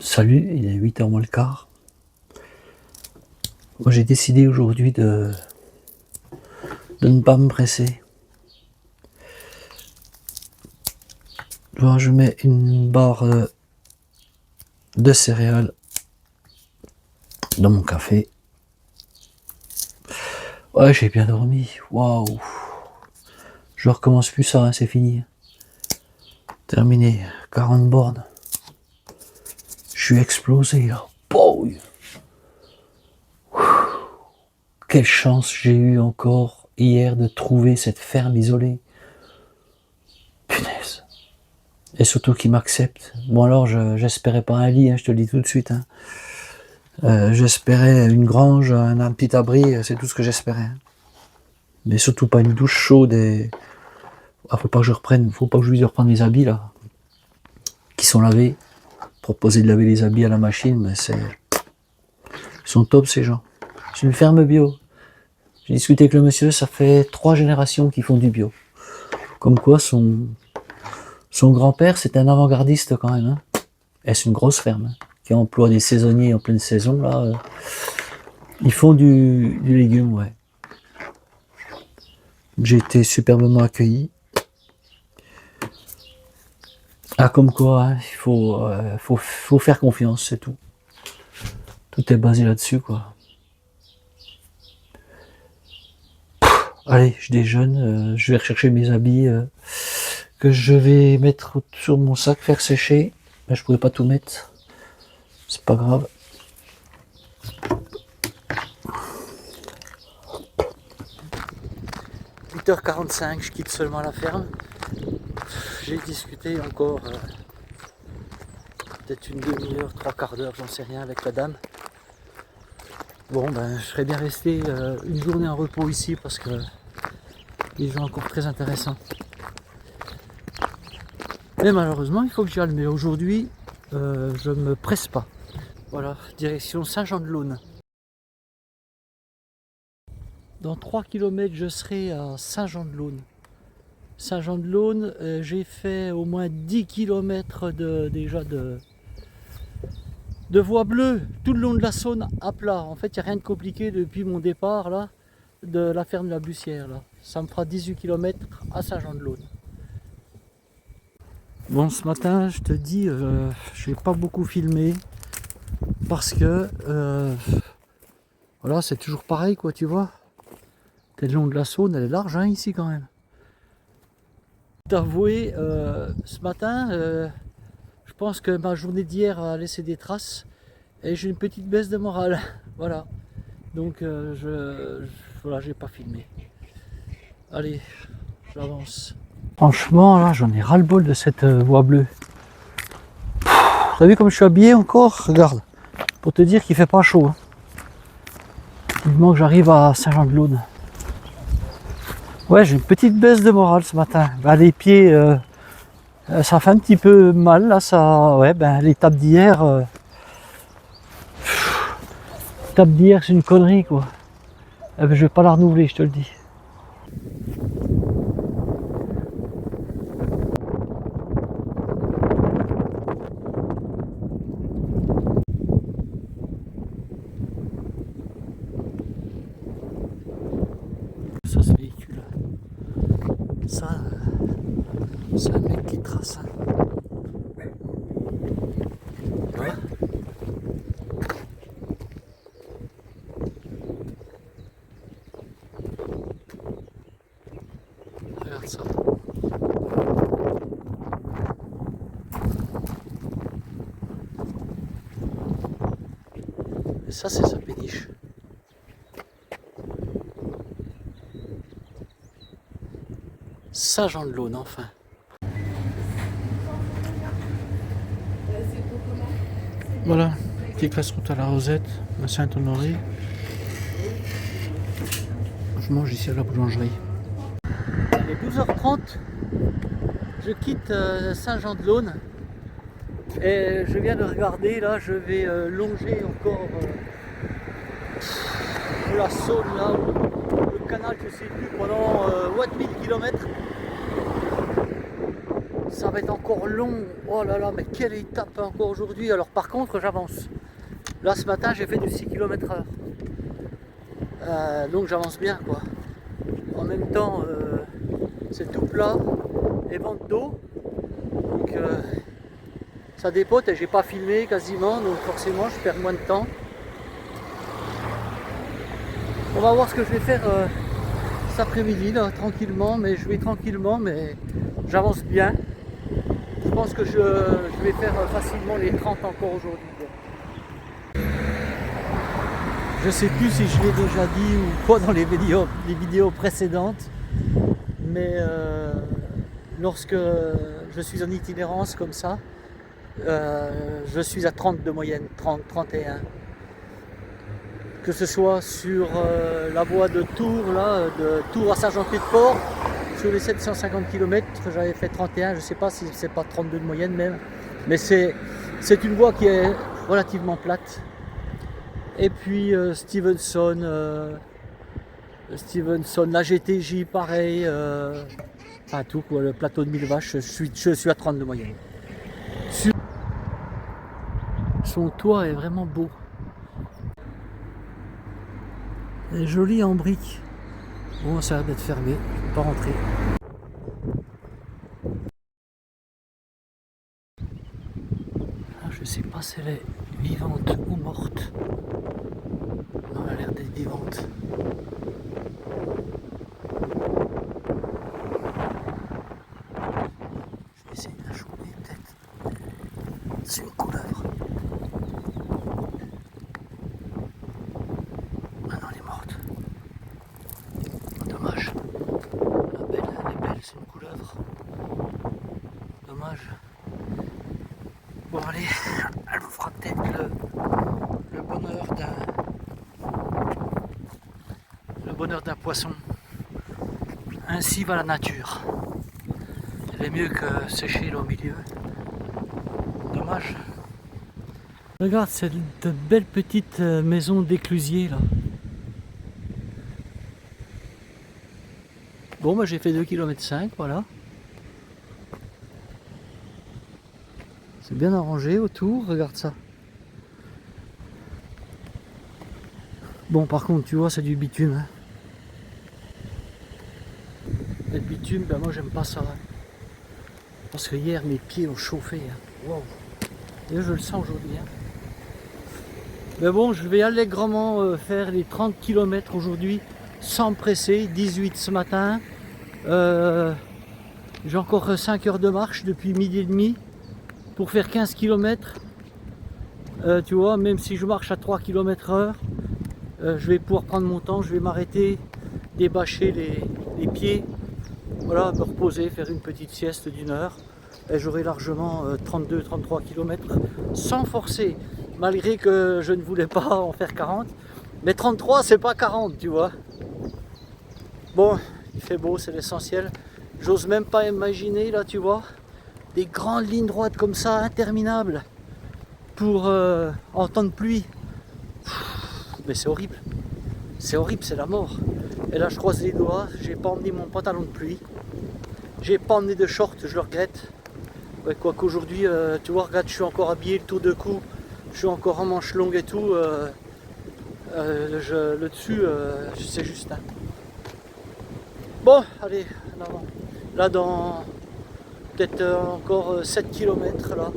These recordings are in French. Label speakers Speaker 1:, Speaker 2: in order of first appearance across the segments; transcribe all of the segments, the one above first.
Speaker 1: Salut, il est 8h moins le quart. Moi j'ai décidé aujourd'hui de ne pas me presser. Bon, je mets une barre de céréales dans mon café. Ouais, j'ai bien dormi. Waouh. Je recommence plus ça, hein, c'est fini. Terminé. 40 bornes. Je suis explosé là. Boum. Quelle chance j'ai eu encore hier de trouver cette ferme isolée. Punaise. Et surtout qu'ils m'acceptent. Bon alors j'espérais pas un lit, hein, je te le dis tout de suite. Hein. J'espérais une grange, un petit abri, c'est tout ce que j'espérais. Hein. Mais surtout pas une douche chaude et... Ah, faut pas que je lui reprenne mes habits là, qui sont lavés. Proposer de laver les habits à la machine, mais c'est... Ils sont top ces gens. C'est une ferme bio. J'ai discuté avec le monsieur, ça fait 3 générations qu'ils font du bio. Comme quoi son grand-père c'est un avant-gardiste quand même. Hein. Et c'est une grosse ferme, hein, qui emploie des saisonniers en pleine saison là. Ils font du légume, ouais. J'ai été superbement accueilli. Ah, comme quoi, hein, il faut faire confiance, c'est tout. Tout est basé là-dessus, quoi. Allez, je déjeune, je vais rechercher mes habits que je vais mettre sur mon sac, faire sécher. Mais je pouvais pas tout mettre. C'est pas grave. « 8h45, je quitte seulement la ferme. J'ai discuté encore peut-être une demi-heure, 3/4 d'heure, j'en sais rien, avec la dame. Bon, ben, je serais bien resté une journée en repos ici parce que les gens encore très intéressants. Mais malheureusement, il faut que j'y aille. Mais aujourd'hui, je me presse pas. Voilà, direction Saint-Jean-de-Laune. Dans 3 km, je serai à Saint-Jean-de-Laune. Saint-Jean-de-Laune, j'ai fait au moins 10 km déjà de voie bleue tout le long de la Saône à plat. En fait, il n'y a rien de compliqué depuis mon départ là, de la ferme de la Bussière. Là. Ça me fera 18 km à Saint-Jean-de-Laune. Bon, ce matin, je te dis, je n'ai pas beaucoup filmé parce que voilà, c'est toujours pareil, quoi, tu vois. Le long de la Saône, elle est large hein, ici quand même. T'avouer, ce matin, je pense que ma journée d'hier a laissé des traces et j'ai une petite baisse de morale. Voilà. Donc, voilà, j'ai pas filmé. Allez, j'avance. Franchement, là, j'en ai ras-le-bol de cette voie bleue. T'as vu comme je suis habillé encore? Regarde, pour te dire qu'il fait pas chaud. Hein. Vivement que j'arrive à Saint-Jean-de-Laune. Ouais, j'ai une petite baisse de morale ce matin. Bah, les pieds, ça fait un petit peu mal là. Ça, ouais, ben l'étape d'hier, c'est une connerie quoi. Eh ben, je vais pas la renouveler, je te le dis. Ça, ce véhicule, ça, c'est un mec qui trace. Hein. Ouais. Regarde ça. Et ça, c'est sa péniche. Saint-Jean-de-Laune, enfin. Voilà, petite casse-route à la Rosette, à Saint-Honoré. Je mange ici à la boulangerie. Il est 12h30, je quitte Saint-Jean-de-Laune et je viens de regarder, là je vais longer encore la Saône, là, le canal, je sais plus, pendant 1000 km. ça va être encore long. Oh là là, mais quelle étape encore aujourd'hui. Alors par contre, j'avance. Là, ce matin, j'ai fait du 6 km/h. Donc j'avance bien, quoi. En même temps, c'est tout plat, les ventes d'eau. Donc ça dépote et j'ai pas filmé quasiment, donc forcément, je perds moins de temps. On va voir ce que je vais faire cet après-midi, là, tranquillement, mais je vais tranquillement, mais j'avance bien. Je pense que je vais faire facilement les 30 encore aujourd'hui. Je sais plus si je l'ai déjà dit ou quoi dans les vidéos précédentes, mais lorsque je suis en itinérance comme ça, je suis à 30 de moyenne, 30, 31. Que ce soit sur la voie de Tours, là, de Tours à Saint-Jean-Pied-de-Port, sur les 750 km, j'avais fait 31, je ne sais pas si c'est pas 32 de moyenne même, mais c'est une voie qui est relativement plate. Et puis Stevenson, la GTJ pareil, enfin tout quoi, le plateau de 1000 vaches, je suis à 30 de moyenne. Son toit est vraiment beau. Elle est jolie en briques. Bon, ça a l'air d'être fermé, je ne peux pas rentrer. Je sais pas si elle est vivante ou morte. Non, elle a l'air d'être vivante. Je vais essayer de la choper peut-être. C'est une couleuvre. Ah non, elle est morte. Dommage. Elle est belle, c'est une couleuvre. Dommage. Bon allez, elle vous fera peut-être le bonheur d'un poisson. Ainsi va la nature. Elle est mieux que sécher là au milieu. Dommage. Regarde cette belle petite maison d'éclusier là. Bon bah j'ai fait 2,5 km, voilà. C'est bien arrangé autour, regarde ça. Bon par contre tu vois c'est du bitume. Hein. Et le bitume, ben moi j'aime pas ça. Hein. Parce que hier mes pieds ont chauffé. Hein. Wow. Et je le sens aujourd'hui. Hein. Mais bon je vais allègrement faire les 30 km aujourd'hui sans me presser, 18 ce matin. J'ai encore 5 heures de marche depuis midi et demi pour faire 15 km. Tu vois, même si je marche à 3 km/h, je vais pouvoir prendre mon temps, je vais m'arrêter, débâcher les pieds, voilà, me reposer, faire une petite sieste d'une heure et j'aurai largement 32-33 km sans forcer, malgré que je ne voulais pas en faire 40. Mais 33 c'est pas 40, tu vois. Bon, il fait beau, c'est l'essentiel. J'ose même pas imaginer là, tu vois, des grandes lignes droites comme ça, interminables, pour en temps de pluie. Mais c'est horrible, c'est la mort. Et là je croise les doigts, j'ai pas emmené mon pantalon de pluie, j'ai pas emmené de short, je le regrette. Ouais, quoi qu'aujourd'hui, tu vois, regarde, je suis encore habillé le tour de cou, je suis encore en manche longue et tout. Le dessus, c'est juste. Hein. Bon, allez, en avant. Là, dans peut-être encore 7 km, là,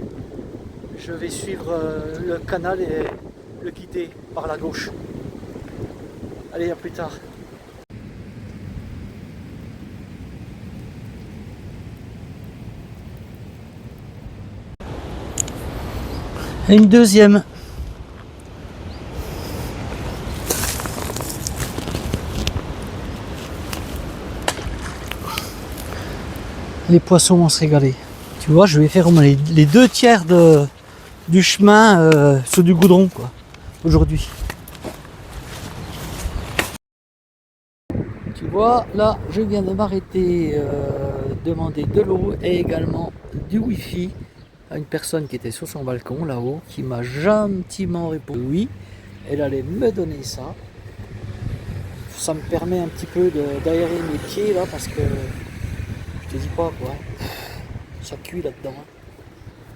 Speaker 1: je vais suivre le canal et le quitter par la gauche. Allez, à plus tard. Et une deuxième. Les poissons vont se régaler. Tu vois, je vais faire les 2 tiers du chemin sur du goudron, quoi, aujourd'hui. Tu vois, là, je viens de m'arrêter, demander de l'eau et également du wifi à une personne qui était sur son balcon là-haut, qui m'a gentiment répondu oui, elle allait me donner ça. Ça me permet un petit peu d'aérer mes pieds là, parce que je te dis pas quoi. ça cuit là-dedans.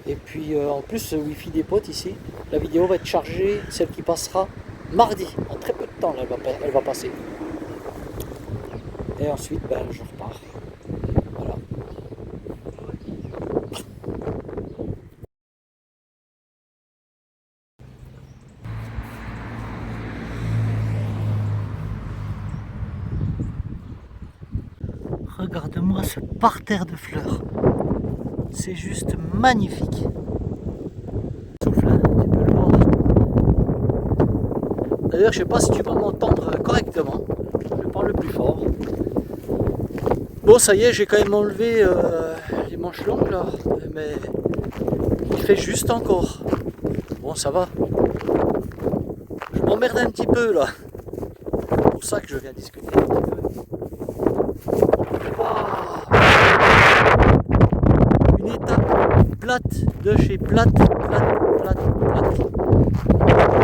Speaker 1: Et puis en plus, le wifi des potes ici, la vidéo va être chargée, celle qui passera mardi. En très peu de temps, là, elle va passer. Et ensuite, ben, je repars. Voilà. Regarde-moi ce parterre de fleurs. C'est juste magnifique. Souffle, hein, tu peux le voir. D'ailleurs, je sais pas si tu vas m'entendre correctement. Je parle plus fort. Bon, ça y est, j'ai quand même enlevé les manches longues là, mais il fait juste encore. Bon, ça va. Je m'emmerde un petit peu là. C'est pour ça que je viens discuter un petit peu. Wow. Une étape plate de chez plate. C'est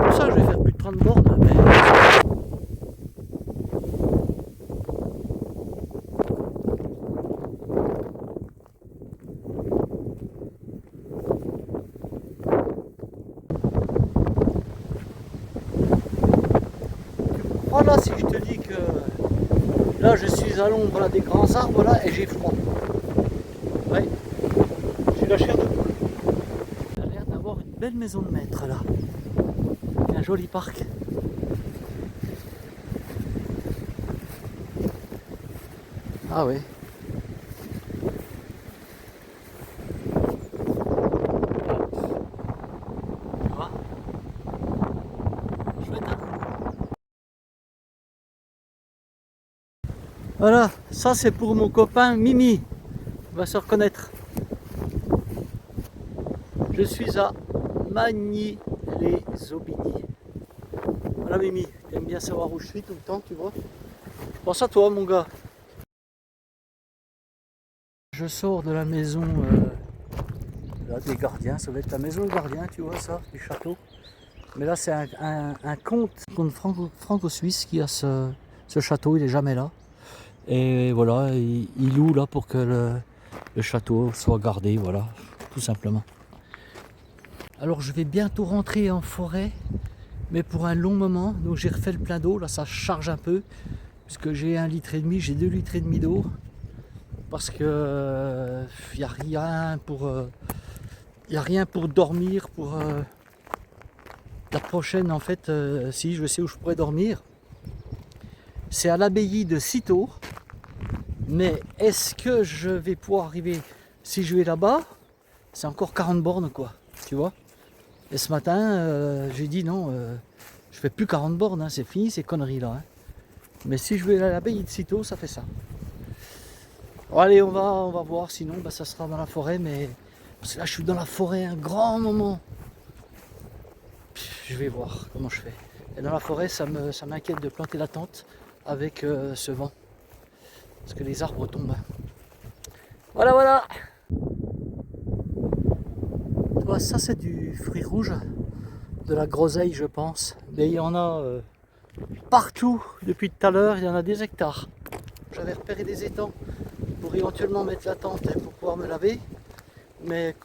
Speaker 1: pour ça que je vais faire plus de 30 bornes. Mais... Voilà, si je te dis que là je suis à l'ombre là, des grands arbres là et j'ai froid. Ouais, j'ai la chair de poule. Il a l'air d'avoir une belle maison de maître là. Et un joli parc. Ah oui. Tu vois? Chouette, hein? Voilà, ça c'est pour mon copain Mimi. Il va se reconnaître. Je suis à Magny-les-Aubigny. Voilà Mimi, tu aimes bien savoir où je suis tout le temps, tu vois. Je pense à toi mon gars. Je sors de la maison là, des gardiens, ça va être la maison des gardiens, tu vois ça, du château. Mais là c'est un comte franco-suisse qui a ce château, il est jamais là. Et voilà, il loue là pour que le château soit gardé, voilà, tout simplement. Alors je vais bientôt rentrer en forêt, mais pour un long moment. Donc j'ai refait le plein d'eau, là ça charge un peu, puisque j'ai 1,5 litre, j'ai 2,5 litres d'eau, parce que il n'y a rien pour dormir, pour la prochaine en fait, si je sais où je pourrais dormir. C'est à l'abbaye de Cîteaux, mais est-ce que je vais pouvoir arriver, si je vais là-bas, c'est encore 40 bornes quoi, tu vois. Et ce matin, j'ai dit non, je fais plus 40 bornes, hein, c'est fini ces conneries là. Hein. Mais si je vais à l'abbaye de Cîteaux, ça fait ça. Bon, allez, on va voir, sinon bah, ça sera dans la forêt, mais parce que là je suis dans la forêt un grand moment. Je vais voir comment je fais. Et dans la forêt, ça m'inquiète de planter la tente avec ce vent. Parce que les arbres tombent. Voilà, voilà. Tu vois, ça c'est du fruit rouge, de la groseille je pense. Mais il y en a partout depuis tout à l'heure, il y en a des hectares. J'avais repéré des étangs pour éventuellement mettre la tente et pour pouvoir me laver. Mais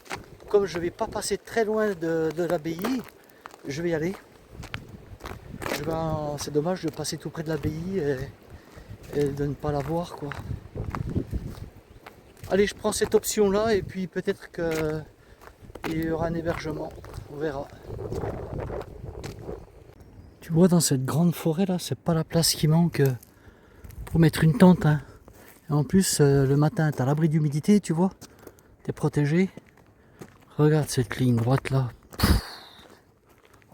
Speaker 1: comme je ne vais pas passer très loin de l'abbaye, je vais y aller. C'est dommage de passer tout près de l'abbaye et de ne pas la voir quoi. Allez, je prends cette option là et puis peut-être qu'il y aura un hébergement, on verra. Tu vois, dans cette grande forêt là, c'est pas la place qui manque pour mettre une tente. Hein. Et en plus, le matin, tu as l'abri d'humidité, tu vois, tu es protégé. Regarde cette ligne droite là.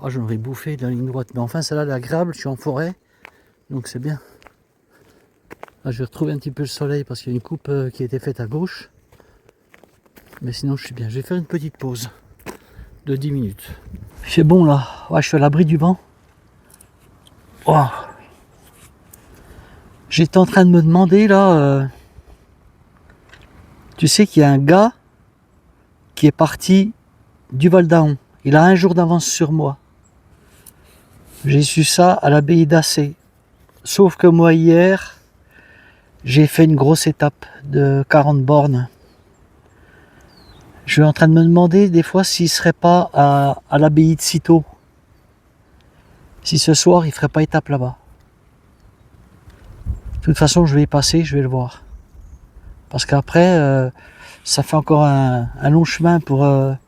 Speaker 1: Oh, j'en aurais bouffé de la ligne droite, mais enfin celle-là elle est agréable, je suis en forêt, donc c'est bien. Là, je vais retrouver un petit peu le soleil parce qu'il y a une coupe qui a été faite à gauche. Mais sinon je suis bien. Je vais faire une petite pause de 10 minutes. C'est bon là, ouais, je suis à l'abri du vent. Wow. J'étais en train de me demander là, tu sais qu'il y a un gars qui est parti du Val d'Aon. Il a un jour d'avance sur moi. J'ai su ça à l'abbaye d'Assé. Sauf que moi hier, j'ai fait une grosse étape de 40 bornes. Je suis en train de me demander des fois s'il serait pas à l'abbaye de Cîteaux. Si ce soir il ferait pas étape là-bas. De toute façon, je vais y passer, je vais le voir. Parce qu'après, ça fait encore un long chemin pour, à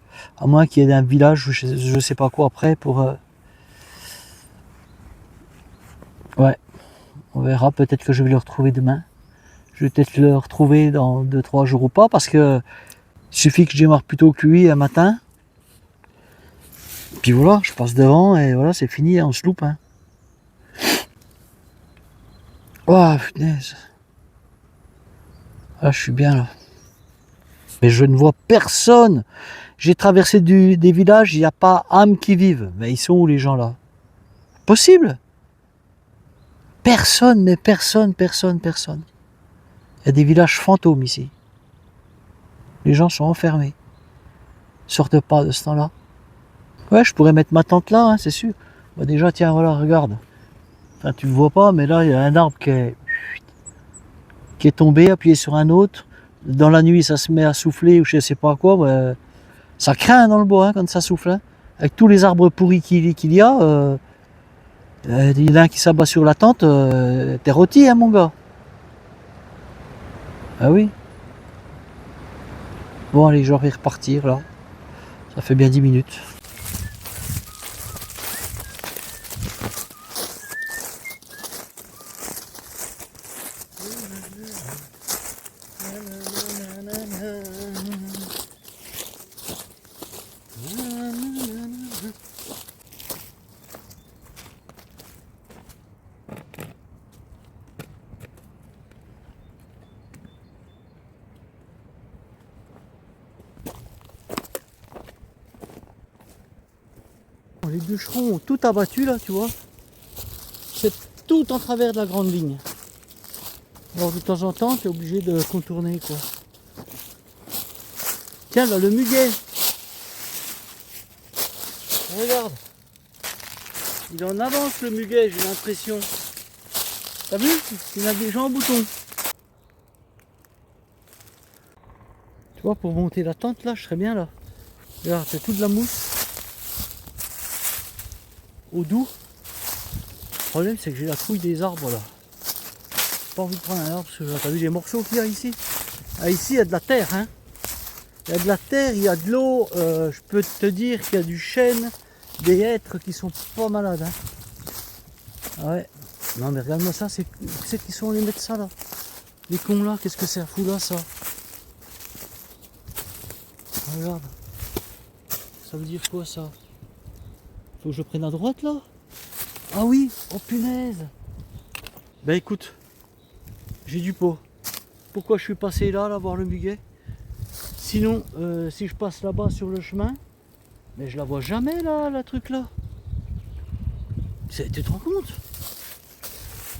Speaker 1: moins qu'il y ait un village ou je sais pas quoi après pour. Ouais, on verra. Peut-être que je vais le retrouver demain. Je vais peut-être le retrouver dans 2-3 jours ou pas, parce que il suffit que je démarre plus tôt que lui un matin. Puis voilà, je passe devant et voilà, c'est fini, on se loupe. Hein. Oh punaise. Ah, je suis bien là. Mais je ne vois personne. J'ai traversé des villages, il n'y a pas âme qui vive. Mais ils sont où les gens là? Possible? Personne, mais personne, personne, personne. Il y a des villages fantômes ici. Les gens sont enfermés. Ils sortent pas de ce temps-là. Ouais, je pourrais mettre ma tente là, hein, c'est sûr. Bah déjà, tiens, voilà, regarde. Enfin, tu ne vois pas, mais là, il y a un arbre qui est tombé, appuyé sur un autre. Dans la nuit, ça se met à souffler ou je sais pas quoi. Bah, ça craint dans le bois hein, quand ça souffle. Hein. Avec tous les arbres pourris qu'il y a, il y en a un qui s'abat sur la tente, t'es rôti, hein, mon gars. Ah oui. Bon, allez, je vais repartir là. Ça fait bien 10 minutes. Les bûcherons ont tout abattu là, tu vois. C'est tout en travers de la grande ligne. Alors de temps en temps, tu es obligé de contourner quoi. Tiens là, le muguet. Regarde. Il en avance le muguet, j'ai l'impression. T'as vu? Il a déjà en bouton. Tu vois, pour monter la tente là, je serais bien là. Regarde, c'est tout de la mousse. Au doux. Le problème c'est que j'ai la trouille des arbres là. J'ai pas envie de prendre un arbre parce que t'as vu les morceaux qu'il y a ici. Ah, ici il y a de la terre hein. Il y a de la terre, il y a de l'eau, je peux te dire qu'il y a du chêne, des hêtres qui sont pas malades hein. Ah ouais. Non mais regarde-moi ça, c'est qui sont les mettre ça là. Les cons là, qu'est-ce que c'est à fou là ça? Regarde. Ça veut dire quoi ça? Faut que je prenne à droite là? Ah oui, oh punaise. Ben écoute, j'ai du pot. Pourquoi je suis passé là voir le muguet? Sinon, si je passe là-bas sur le chemin, mais je la vois jamais là, la truc là. Tu te rends compte?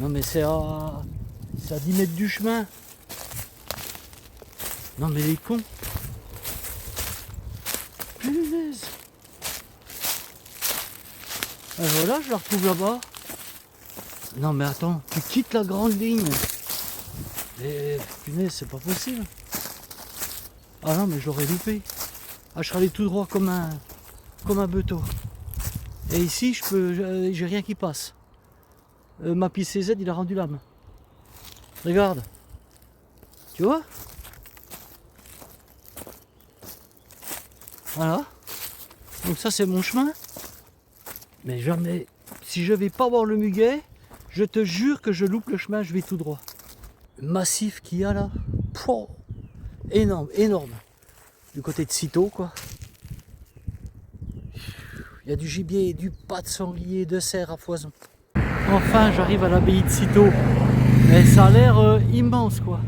Speaker 1: Non mais c'est à 10 mètres du chemin. Non mais les cons. Punaise. Voilà, je la retrouve là-bas. Non mais attends, tu quittes la grande ligne. Et punaise, c'est pas possible. Ah non mais je l'aurais loupé. Ah, je serais allé tout droit comme un beteau. Et ici, j'ai rien qui passe. Ma piste CZ, il a rendu l'âme. Regarde. Tu vois? Voilà. Donc ça, c'est mon chemin. Mais jamais, si je vais pas voir le muguet, je te jure que je loupe le chemin, je vais tout droit. Le massif qu'il y a là. Pouah, énorme, énorme. Du côté de Cîteaux, quoi. Il y a du gibier, du pas de sanglier, de cerf à foison. Enfin, j'arrive à l'abbaye de Cîteaux. Mais ça a l'air immense, quoi.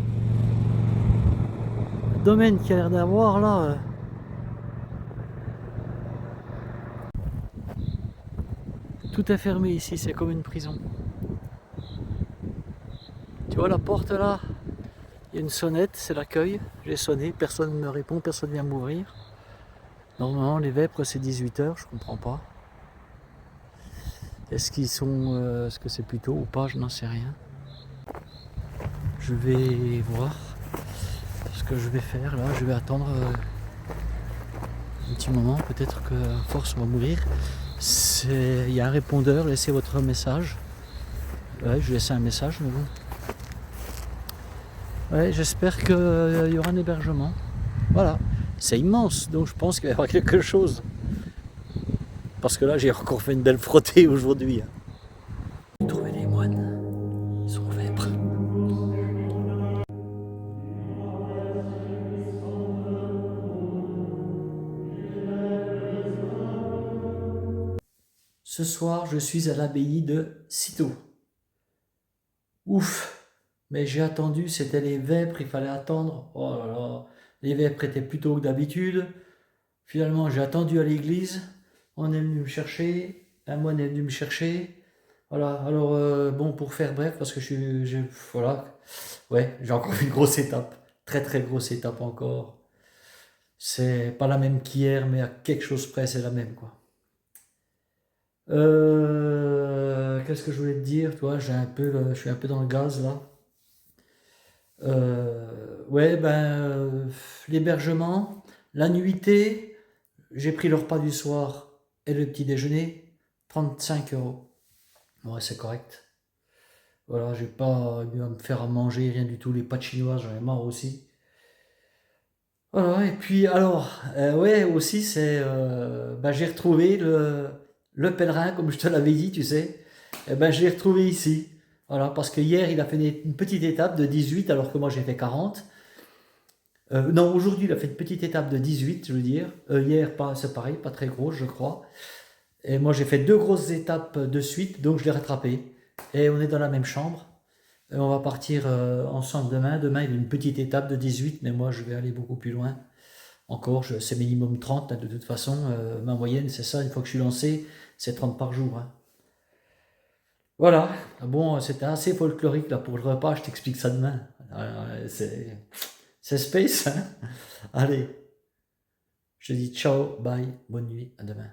Speaker 1: Le domaine qu'il y a l'air d'avoir là. Tout est fermé ici, c'est comme une prison. Tu vois la porte là? Il y a une sonnette, c'est l'accueil. J'ai sonné, personne ne me répond, personne ne vient m'ouvrir. Normalement, les vêpres c'est 18 h, je comprends pas. Est-ce qu'ils sont. Est-ce que c'est plus tôt ou pas? Je n'en sais rien. Je vais voir ce que je vais faire là. Je vais attendre un petit moment, peut-être que à force on va mourir. Il y a un répondeur, laissez votre message. Ouais, je laisse un message, mais bon. Ouais, j'espère qu'il y aura un hébergement. Voilà, c'est immense, donc je pense qu'il va y avoir quelque chose. Parce que là, j'ai encore fait une belle frottée aujourd'hui. J'ai trouvé les moines, ils sont vêpres. Ce soir, je suis à l'abbaye de Cîteaux. Ouf, mais j'ai attendu, c'était les vêpres, il fallait attendre. Oh là là, les vêpres étaient plus tôt que d'habitude. Finalement, j'ai attendu à l'église, on est venu me chercher, un moine est venu me chercher. Voilà, alors bon, pour faire bref, parce que voilà, ouais, j'ai encore une grosse étape, très très grosse étape encore. C'est pas la même qu'hier, mais à quelque chose près, c'est la même, quoi. Qu'est-ce que je voulais te dire, toi, je suis un peu dans le gaz là. Ouais, l'hébergement, la nuitée, j'ai pris le repas du soir et le petit déjeuner, 35 €. Ouais, c'est correct. Voilà, j'ai pas eu à me faire à manger, rien du tout. Les pâtes chinoises, j'en ai marre aussi. Voilà, et puis alors, ouais, aussi, j'ai retrouvé le pèlerin, comme je te l'avais dit, tu sais. Je l'ai retrouvé ici. Voilà, parce que hier, il a fait une petite étape de 18, alors que moi, j'ai fait 40. Non, aujourd'hui, il a fait une petite étape de 18, je veux dire. Hier, c'est pareil, pas très gros, je crois. Et moi, j'ai fait 2 grosses étapes de suite, donc je l'ai rattrapé. Et on est dans la même chambre. Et on va partir ensemble demain. Demain, il y a une petite étape de 18, mais moi, je vais aller beaucoup plus loin. Encore, c'est minimum 30, hein, de toute façon. Ma moyenne, c'est ça. Une fois que je suis lancé, c'est 30 par jour, hein. Voilà. Ah bon, c'était assez folklorique là pour le repas. Je t'explique ça demain. C'est space, hein. Allez, je te dis ciao, bye, bonne nuit, à demain.